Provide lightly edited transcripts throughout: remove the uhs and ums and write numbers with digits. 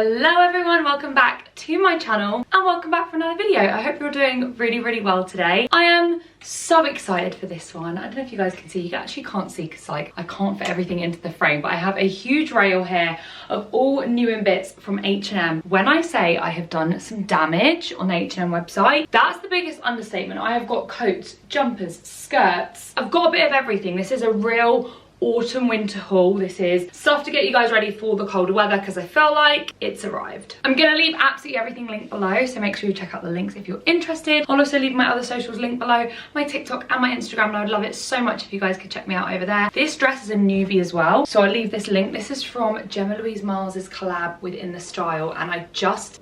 Hello everyone, welcome back to my channel and welcome back for another video. I hope you're doing really well today. I am so excited for this one. I don't know if you guys can see, you actually can't see because like I can't fit everything into the frame, but I have a huge rail here of all new in bits from H&M. When I say I have done some damage on the H&M website, that's the biggest understatement. I have got coats, jumpers, skirts, I've got a bit of everything. This is a real autumn winter haul. This is stuff to get you guys ready for the colder weather because I feel like it's arrived. I'm gonna leave absolutely everything linked below, so make sure you check out the links if you're interested. I'll also leave my other socials linked below, my TikTok and my Instagram, and I would love it so much if you guys could check me out over there. This dress is a newbie as well, so I'll leave this link. This is from Gemma Louise Miles's collab with In The Style, and I'm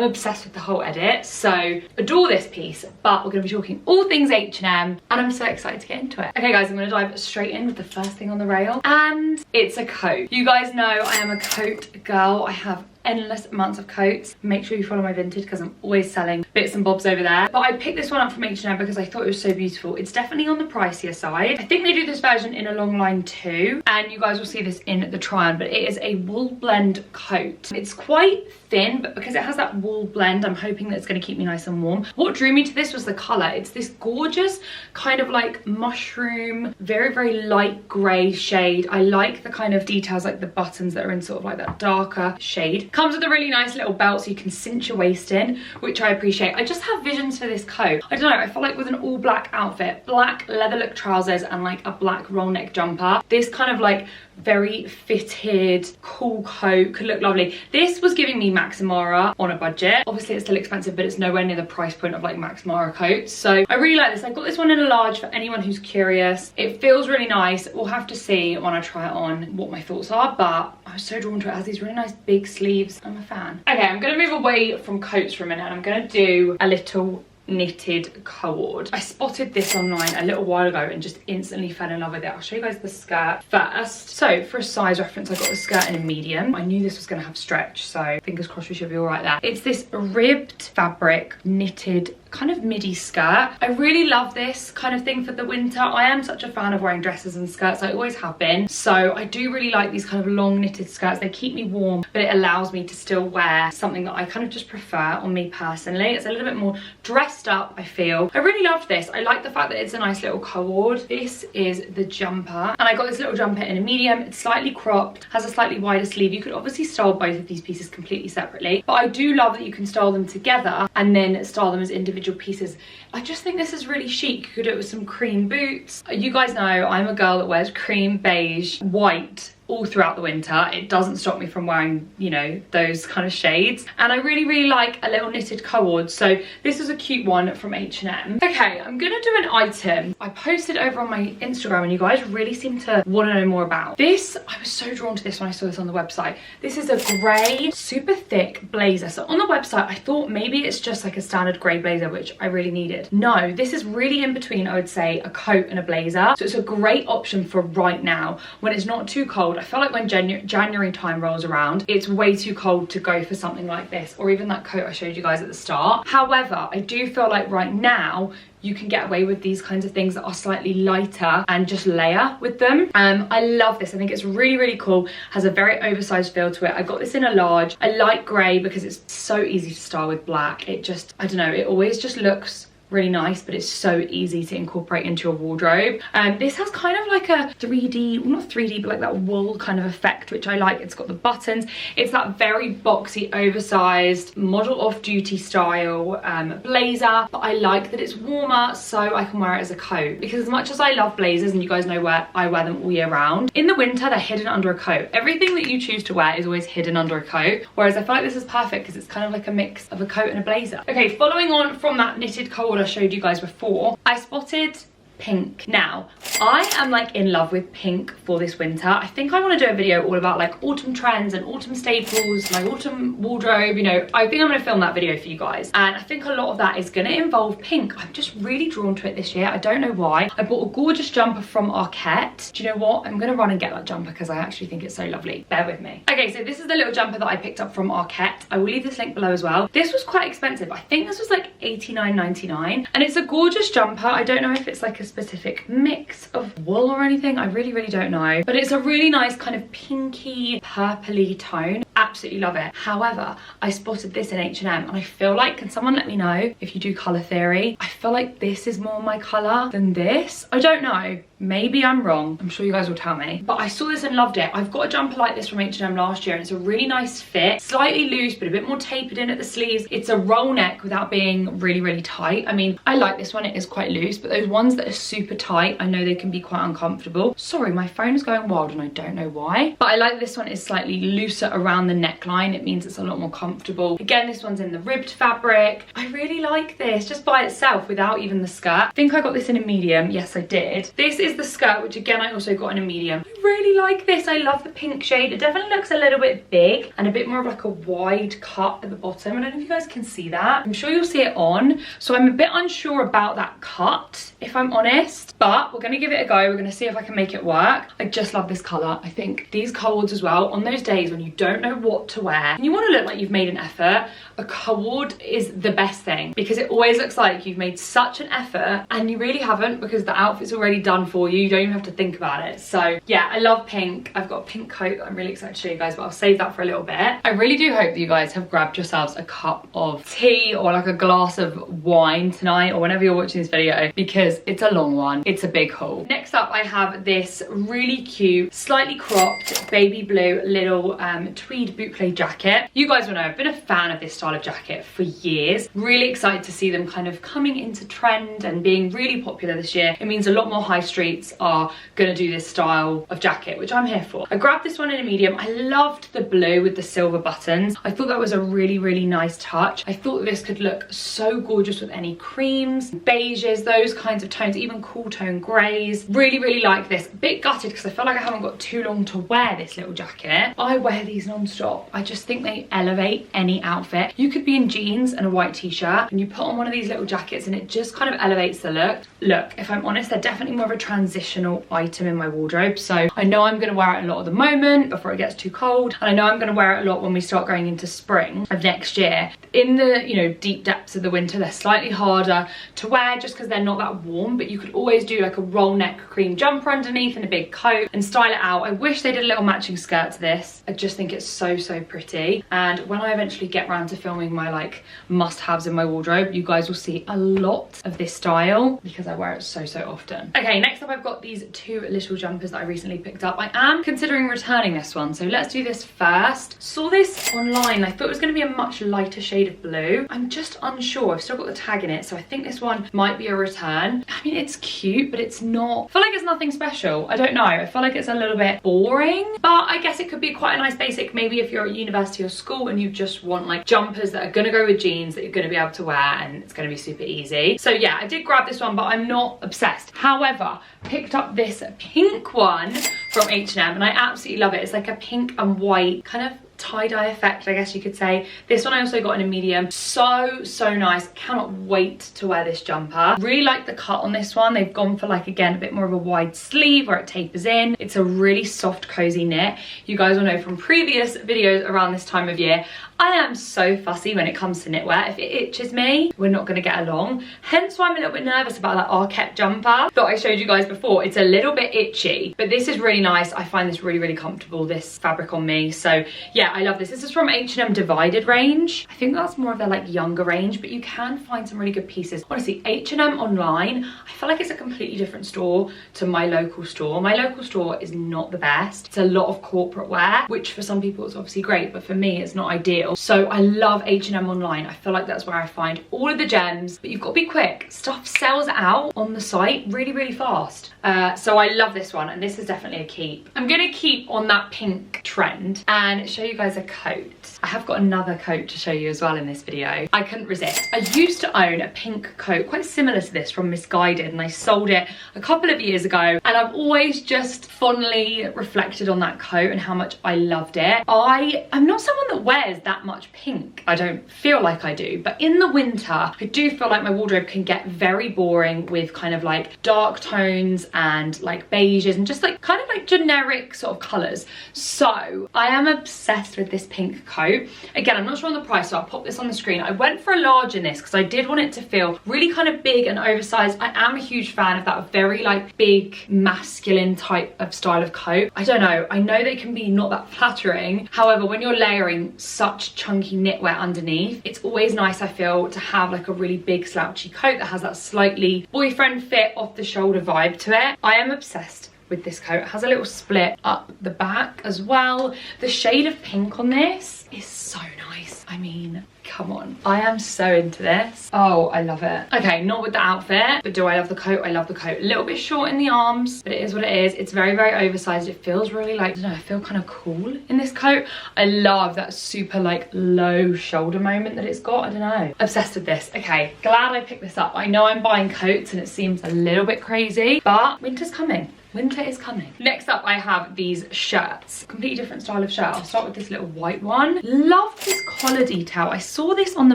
obsessed with the whole edit, so adore this piece. But we're gonna be talking all things H&M and I'm so excited to get into it. Okay guys, I'm gonna dive straight in with the first thing on the rail, and it's a coat. You guys know I am a coat girl. I have endless amounts of coats. Make sure you follow my Vinted because I'm always selling bits and bobs over there. But I picked this one up from H&M because I thought it was so beautiful. It's definitely on the pricier side. I think they do this version in a long line too, and you guys will see this in the try on, but it is a wool blend coat. It's quite thin, but because it has that wool blend, I'm hoping that it's going to keep me nice and warm. What drew me to this was the colour. It's this gorgeous kind of like mushroom, very light grey shade. I like the kind of details like the buttons that are in sort of like that darker shade. Comes with a really nice little belt so you can cinch your waist in, which I appreciate. I just have visions for this coat. I don't know, I feel like with an all black outfit, black leather look trousers and like a black roll neck jumper, this kind of like very fitted cool coat could look lovely. This was giving me Max Mara on a budget. Obviously it's still expensive, but it's nowhere near the price point of like Max Mara coats, so I really like this. I got this one in a large for anyone who's curious. It feels really nice. We'll have to see when I try it on what my thoughts are, but I was so drawn to it. It has these really nice big sleeves. I'm a fan. Okay, I'm gonna move away from coats for a minute and I'm gonna do a little knitted cord. I spotted this online a little while ago and just instantly fell in love with it. I'll show you guys the skirt first. So for a size reference, I got the skirt in a medium. I knew this was going to have stretch, so fingers crossed we should be all right there. It's this ribbed fabric knitted kind of midi skirt. I really love this kind of thing for the winter. I am such a fan of wearing dresses and skirts. I always have been. So I do really like these kind of long knitted skirts. They keep me warm, but it allows me to still wear something that I kind of just prefer on me personally. It's a little bit more dressed up, I feel. I really love this. I like the fact that it's a nice little cord. This is the jumper, and I got this little jumper in a medium. It's slightly cropped, has a slightly wider sleeve. You could obviously style both of these pieces completely separately, but I do love that you can style them together and then style them as individual pieces. I just think this is really chic. You could do it with some cream boots. You guys know I'm a girl that wears cream, beige, white all throughout the winter. It doesn't stop me from wearing, you know, those kind of shades, and I really like a little knitted cord. So this is a cute one from H&M. Okay, I'm gonna do an item I posted over on my Instagram and you guys really seem to want to know more about. This, I was so drawn to this when I saw this on the website. This is a grey super thick blazer. So on the website I thought maybe it's just like a standard grey blazer, which I really needed. No, this is really in between, I would say, a coat and a blazer. So it's a great option for right now when it's not too cold. I feel like when January time rolls around, it's way too cold to go for something like this, or even that coat I showed you guys at the start. However, I do feel like right now you can get away with these kinds of things that are slightly lighter and just layer with them. I love this. I think it's really cool. Has a very oversized feel to it. I got this in a large. I like grey because it's so easy to style with black. It just, I don't know, it always just looks really nice, but it's so easy to incorporate into your wardrobe. This has kind of like a 3D, well, not 3D, but like that wool kind of effect, which I like. It's got the buttons. It's that very boxy, oversized, model off-duty style blazer, but I like that it's warmer so I can wear it as a coat, because as much as I love blazers, and you guys know where I wear them all year round, in the winter they're hidden under a coat. Everything that you choose to wear is always hidden under a coat, whereas I feel like this is perfect because it's kind of like a mix of a coat and a blazer. Okay, following on from that knitted cord I showed you guys before, I spotted pink. Now, I am like in love with pink for this winter. I think I want to do a video all about like autumn trends and autumn staples, my autumn wardrobe, you know. I think I'm going to film that video for you guys, and I think a lot of that is going to involve pink. I'm just really drawn to it this year. I don't know why. I bought a gorgeous jumper from Arket. Do you know what? I'm going to run and get that jumper because I actually think it's so lovely. Bear with me. Okay, so this is the little jumper that I picked up from Arket. I will leave this link below as well. This was quite expensive. I think this was like $89.99, and it's a gorgeous jumper. I don't know if it's like a specific mix of wool or anything. I really don't know, but it's a really nice kind of pinky purpley tone. Absolutely love it. However, I spotted this in H&M and I feel like, can someone let me know if you do colour theory? I feel like this is more my colour than this. I don't know. Maybe I'm wrong. I'm sure you guys will tell me. But I saw this and loved it. I've got a jumper like this from H&M last year and it's a really nice fit. Slightly loose, but a bit more tapered in at the sleeves. It's a roll neck without being really tight. I mean, I like this one. It is quite loose, but those ones that are super tight, I know they can be quite uncomfortable. Sorry, my phone is going wild and I don't know why. But I like this one is slightly looser around the neckline. It means it's a lot more comfortable. Again, this one's in the ribbed fabric. I really like this just by itself without even the skirt. I think I got this in a medium. Yes, I did. This is the skirt, which again I also got in a medium. I really like this. I love the pink shade. It definitely looks a little bit big and a bit more of like a wide cut at the bottom. I don't know if you guys can see that. I'm sure you'll see it on. So I'm a bit unsure about that cut, if I'm honest, but we're gonna give it a go. We're gonna see if I can make it work. I just love this color. I think these cords as well, on those days when you don't know what to wear and you want to look like you've made an effort, a cord is the best thing because it always looks like you've made such an effort and you really haven't, because the outfit's already done for you. You don't even have to think about it. So yeah, I love pink. I've got a pink coat that I'm really excited to show you guys, but I'll save that for a little bit. I really do hope that you guys have grabbed yourselves a cup of tea or like a glass of wine tonight or whenever you're watching this video, because it's a long one. It's a big haul. Next up, I have this really cute, slightly cropped baby blue little tweed boucle jacket. You guys will know I've been a fan of this style of jacket for years. Really excited to see them kind of coming into trend and being really popular this year. It means a lot more high streets are gonna do this style of jacket, which I'm here for. I grabbed this one in a medium. I loved the blue with the silver buttons. I thought that was a really nice touch. I thought this could look so gorgeous with any creams, beiges, those kinds of tones, even cool tone grays. Really like this. A bit gutted because I feel like I haven't got too long to wear this little jacket. I wear these non-stop. I just think they elevate any outfit. You could be in jeans and a white t-shirt and you put on one of these little jackets and it just kind of elevates the look. Look, if I'm honest, they're definitely more of a transitional item in my wardrobe. So I know I'm going to wear it a lot at the moment before it gets too cold. And I know I'm going to wear it a lot when we start going into spring of next year. In the, you know, deep depths of the winter, they're slightly harder to wear just because they're not that warm, but you could always do like a roll neck cream jumper underneath and a big coat and style it out. I wish they did a little matching skirt to this. I just think it's so pretty. And when I eventually get around to filming my like must-haves in my wardrobe, you guys will see a lot of this style because I wear it so often. Okay, next up I've got these two little jumpers that I recently picked up. I am considering returning this one, so let's do this first. Saw this online. I thought it was going to be a much lighter shade of blue. I'm just unsure. I've still got the tag in it, so I think this one might be a return. I mean, it's cute, but it's not, I feel like it's nothing special. I don't know. I feel like it's a little bit boring, but I guess it could be quite a nice basic maybe if you're at university or school and you just want like jumpers that are going to go with jeans that you're going to be able to wear and it's going to be super easy. So yeah, I did grab this one, but I'm not obsessed. However, picked up this pink one from H&M and I absolutely love it. It's like a pink and white kind of tie-dye effect, I guess you could say. This one I also got in a medium. So nice. Cannot wait to wear this jumper. Really like the cut on this one. They've gone for like, again, a bit more of a wide sleeve where it tapers in. It's a really soft, cozy knit. You guys will know from previous videos around this time of year, I am so fussy when it comes to knitwear. If it itches me, we're not gonna get along. Hence why I'm a little bit nervous about that arket jumper that I showed you guys before. It's a little bit itchy, but this is really nice. I find this really comfortable, this fabric on me. So yeah, I love this. This is from H&M Divided range. I think that's more of their like younger range, but you can find some really good pieces. Honestly, H&M online, I feel like it's a completely different store to my local store. My local store is not the best. It's a lot of corporate wear, which for some people is obviously great, but for me, it's not ideal. So I love H&M online. I feel like that's where I find all of the gems, but you've got to be quick. Stuff sells out on the site really fast. So I love this one, and this is definitely a keep. I'm gonna keep on that pink trend and show you guys a coat. I have got another coat to show you as well in this video. I couldn't resist. I used to own a pink coat quite similar to this from Misguided, and I sold it a couple of years ago, and I've always just fondly reflected on that coat and how much I loved it. I'm not someone that wears that that much pink. I don't feel like I do, but in the winter, I do feel like my wardrobe can get very boring with kind of like dark tones and like beiges and just like kind of like generic sort of colours. So I am obsessed with this pink coat. Again, I'm not sure on the price, so I'll pop this on the screen. I went for a large in this because I did want it to feel really kind of big and oversized. I am a huge fan of that very like big masculine type of style of coat. I don't know, I know they can be not that flattering. However, when you're layering such chunky knitwear underneath, it's always nice, I feel, to have like a really big slouchy coat that has that slightly boyfriend fit off the shoulder vibe to it. I am obsessed with this coat. It has a little split up the back as well. The shade of pink on this is so nice. I mean, come on. I am so into this. Oh, I love it. Okay, not with the outfit, but do I love the coat? I love the coat. A little bit short in the arms, but it is what it is. It's very, very oversized. It feels really like, I don't know, I feel kind of cool in this coat. I love that super like low shoulder moment that it's got. I don't know. Obsessed with this. Okay, glad I picked this up. I know I'm buying coats and it seems a little bit crazy, but winter's coming. Winter is coming. Next up, I have these shirts. Completely different style of shirt. I'll start with this little white one. Love this collar detail. I saw this on the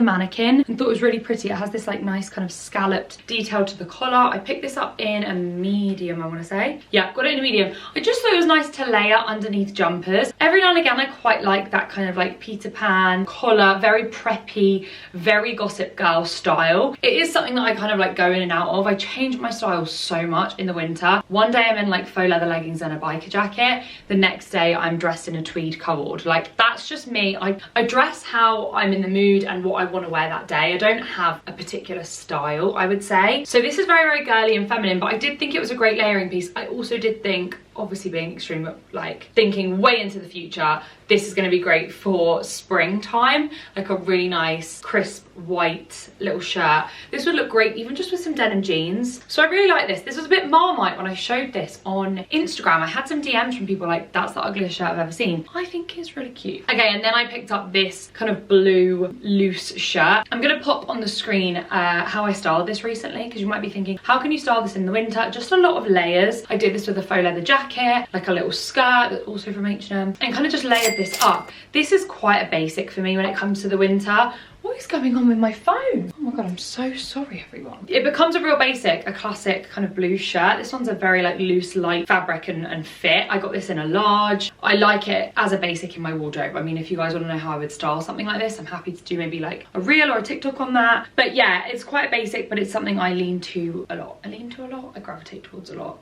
mannequin and thought it was really pretty. It has this like nice kind of scalloped detail to the collar. I picked this up in a medium, I want to say. Yeah, got it in a medium. I just thought it was nice to layer underneath jumpers. Every now and again, I quite like that kind of like Peter Pan collar, very preppy, very Gossip Girl style. It is something that I kind of like go in and out of. I change my style so much in the winter. One day I'm in like faux leather leggings and a biker jacket. The next day I'm dressed in a tweed cord. Like, that's just me. I dress how I'm in the mood and what I want to wear that day. I don't have a particular style, I would say. So this is very, very girly and feminine, but I did think it was a great layering piece. I also did think, obviously being extreme, like thinking way into the future, this is going to be great for springtime, like a really nice crisp white little shirt. This would look great even just with some denim jeans. So I really like this. This was a bit Marmite when I showed this on Instagram. I had some DMs from people like, that's the ugliest shirt I've ever seen. I think it's really cute. Okay, and then I picked up this kind of blue loose shirt. I'm going to pop on the screen how I styled this recently, because you might be thinking, how can you style this in the winter? Just a lot of layers. I did this with a faux leather jacket, like a little skirt that's also from H&M, and kind of just layered this up. This is quite a basic for me when it comes to the winter. What is going on with my phone? Oh my god, I'm so sorry, everyone. It becomes a real basic, a classic kind of blue shirt. This one's a very like loose, light fabric and fit. I got this in a large. I like it as a basic in my wardrobe. I mean, if you guys want to know how I would style something like this, I'm happy to do maybe like a reel or a TikTok on that. But yeah, it's quite basic, but it's something I lean to a lot. I gravitate towards a lot.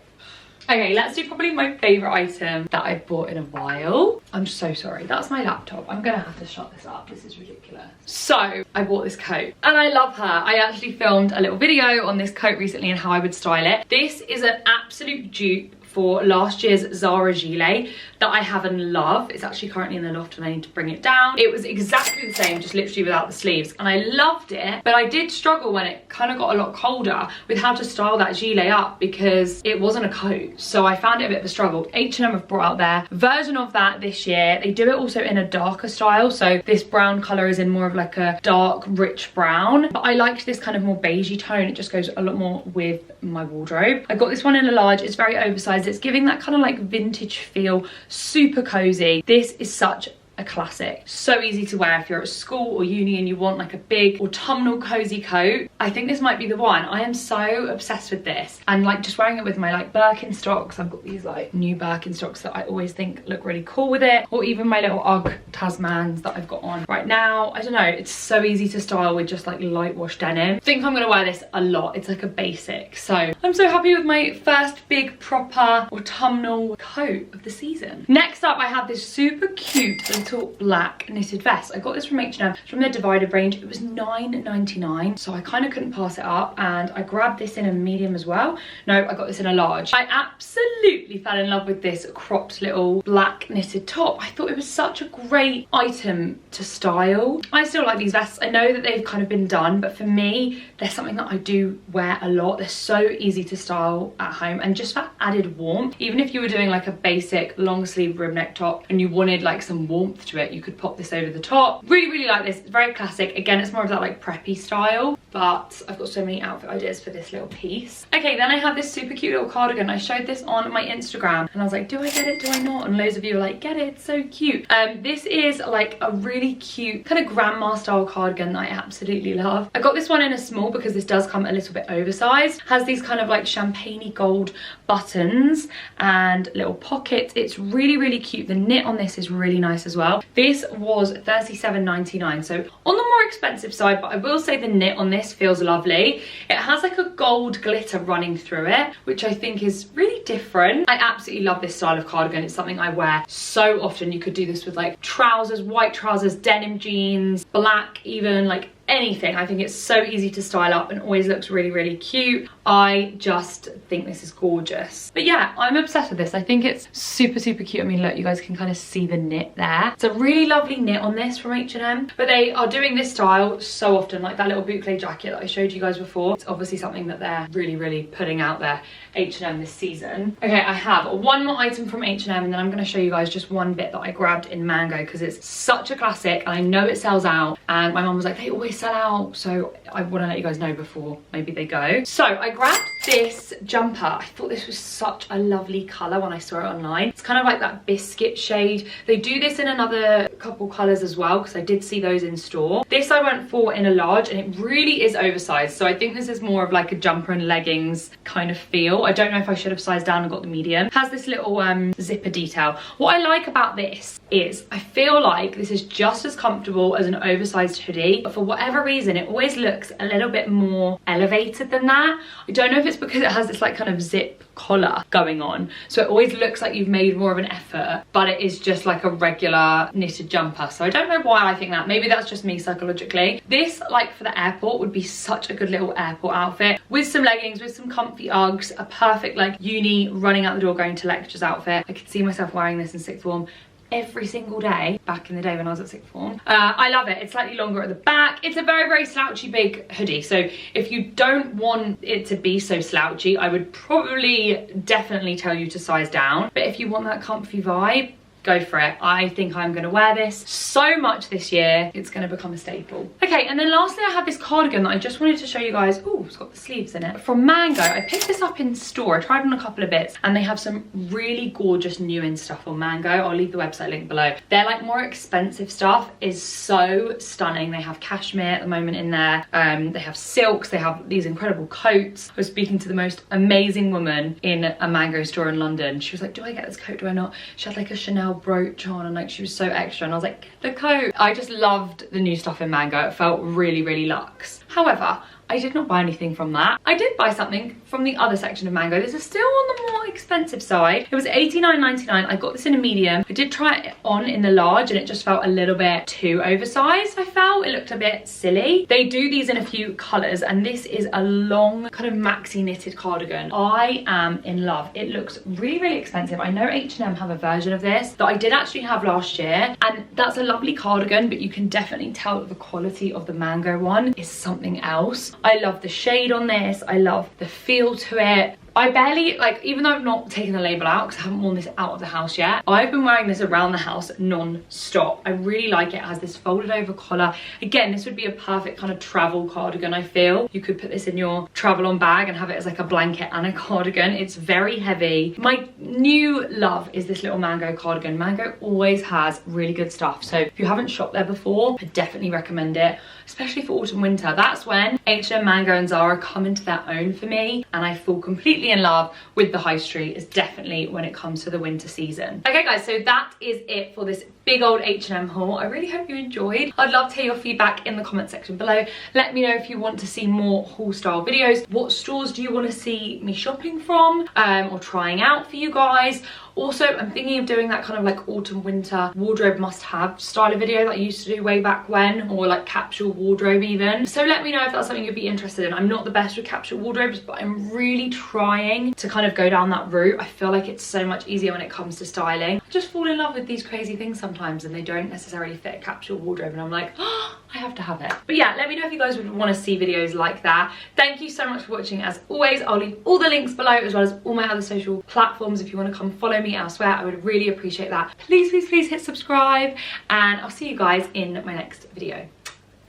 Okay, let's do probably my favourite item that I've bought in a while. I'm so sorry, that's my laptop. I'm gonna have to shut this up, this is ridiculous. So, I bought this coat and I love her. I actually filmed a little video on this coat recently and how I would style it. This is an absolute dupe for last year's Zara gilet that I have and love. It's actually currently in the loft and I need to bring it down. It was exactly the same, just literally without the sleeves, and I loved it, but I did struggle when it kind of got a lot colder with how to style that gilet up because it wasn't a coat, so I found it a bit of a struggle. H&M have brought out their version of that this year. They do it also in a darker style, so this brown colour is in more of like a dark rich brown, but I liked this kind of more beigey tone. It just goes a lot more with my wardrobe. I got this one in a large. It's very oversized. It's giving that kind of like vintage feel, super cozy. This is such a classic. So easy to wear if you're at school or uni and you want like a big autumnal cozy coat. I think this might be the one. I am so obsessed with this, and like just wearing it with my like Birkenstocks. I've got these like new Birkenstocks that I always think look really cool with it, or even my little UGG Tasmans that I've got on right now. I don't know, it's so easy to style with just like light wash denim. I think I'm gonna wear this a lot. It's like a basic, so I'm so happy with my first big proper autumnal coat of the season. Next up, I have this super cute little black knitted vest. I got this from H&M, from their Divided range. It was $9.99, so I kind of couldn't pass it up, and I grabbed this in a medium as well. No, I got this in a large. I absolutely fell in love with this cropped little black knitted top. I thought it was such a great item to style. I still like these vests. I know that they've kind of been done, but for me, they're something that I do wear a lot. They're so easy to style at home, and just for added warmth, even if you were doing like a basic long sleeve room neck top and you wanted like some warmth warmth to it. You could pop this over the top. Really, really like this. It's very classic. Again, it's more of that like preppy style, but I've got so many outfit ideas for this little piece. Okay, then I have this super cute little cardigan. I showed this on my Instagram and I was like, do I get it, do I not? And loads of you were like, get it, it's so cute. This is like a really cute kind of grandma style cardigan that I absolutely love. I got this one in a small because this does come a little bit oversized. Has these kind of like champagne-y gold buttons and little pockets. It's really, really cute. The knit on this is really nice as well. This was $37.99, so on the more expensive side, but I will say the knit on this feels lovely. It has like a gold glitter running through it, which I think is really different. I absolutely love this style of cardigan. It's something I wear so often. You could do this with like trousers, white trousers, denim jeans, black even, like anything. I think it's so easy to style up and always looks really, really cute. I just think this is gorgeous. But yeah, I'm obsessed with this. I think it's super, super cute. I mean, look, you guys can kind of see the knit there. It's a really lovely knit on this from H&M, but they are doing this style so often, like that little boucle jacket that I showed you guys before. It's obviously something that they're really, really putting out there, H&M, this season. Okay, I have one more item from H&M and then I'm going to show you guys just one bit that I grabbed in Mango because it's such a classic and I know it sells out, and my mum was like, they always sell out, so I want to let you guys know before maybe they go. So I grabbed this jumper. I thought this was such a lovely colour when I saw it online. It's kind of like that biscuit shade. They do this in another couple colours as well because I did see those in store. This I went for in a large and it really is oversized, so I think this is more of like a jumper and leggings kind of feel. I don't know if I should have sized down and got the medium. It has this little zipper detail. What I like about this is I feel like this is just as comfortable as an oversized hoodie, but for whatever reason it always looks a little bit more elevated than that. I don't know if it's because it has this like kind of zip collar going on, so it always looks like you've made more of an effort, but it is just like a regular knitted jumper. So I don't know why I think that. Maybe that's just me psychologically. This, like for the airport, would be such a good little airport outfit with some leggings, with some comfy Uggs, a perfect like uni running out the door going to lectures outfit. I could see myself wearing this in sixth form every single day back in the day when I was at sixth form. I love it. It's slightly longer at the back. It's a very, very slouchy big hoodie, so if you don't want it to be so slouchy, I would probably definitely tell you to size down, but if you want that comfy vibe, go for it. I think I'm going to wear this so much this year. It's going to become a staple. Okay, and then lastly I have this cardigan that I just wanted to show you guys. Oh, it's got the sleeves in it. From Mango. I picked this up in store. I tried on a couple of bits and they have some really gorgeous new in stuff on Mango. I'll leave the website link below. Their like more expensive stuff is so stunning. They have cashmere at the moment in there. They have silks. They have these incredible coats. I was speaking to the most amazing woman in a Mango store in London. She was like, do I get this coat? Do I not? She had like a Chanel brooch on and like she was so extra, and I was like, the coat. I just loved the new stuff in Mango. It felt really, really luxe. However, I did not buy anything from that. I did buy something from the other section of Mango. This is still on the more expensive side. It was $89.99. I got this in a medium. I did try it on in the large and it just felt a little bit too oversized. I felt it looked a bit silly. They do these in a few colours and this is a long kind of maxi knitted cardigan. I am in love. It looks really, really expensive. I know H&M have a version of this that I did actually have last year, and that's a lovely cardigan, but you can definitely tell that the quality of the Mango one is something else. I love the shade on this. I love the feel to it. I barely, like, even though I've not taken the label out because I haven't worn this out of the house yet, I've been wearing this around the house non-stop. I really like it. It has this folded over collar. Again, this would be a perfect kind of travel cardigan, I feel. You could put this in your travel on bag and have it as like a blanket and a cardigan. It's very heavy. My new love is this little Mango cardigan. Mango always has really good stuff. So if you haven't shopped there before, I definitely recommend it, especially for autumn winter. That's when H&M, Mango and Zara come into their own for me, and I fall completely in love with the high street. Is definitely when it comes to the winter season. Okay guys, so that is it for this big old H&M haul. I really hope you enjoyed. I'd love to hear your feedback in the comment section below. Let me know if you want to see more haul style videos. What stores do you want to see me shopping from or trying out for you guys? Also, I'm thinking of doing that kind of like autumn winter wardrobe must-have style of video that I used to do way back when, or like capsule wardrobe even. So let me know if that's something you'd be interested in. I'm not the best with capsule wardrobes, but I'm really trying to kind of go down that route. I feel like it's so much easier when it comes to styling. I just fall in love with these crazy things sometimes and they don't necessarily fit a capsule wardrobe and I'm like, oh, I have to have it. But yeah, let me know if you guys would want to see videos like that. Thank you so much for watching. As always, I'll leave all the links below, as well as all my other social platforms if you want to come follow me elsewhere. I would really appreciate that. Please, please, please hit subscribe, and I'll see you guys in my next video.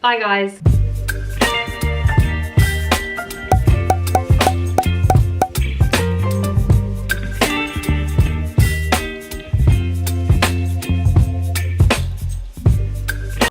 Bye guys.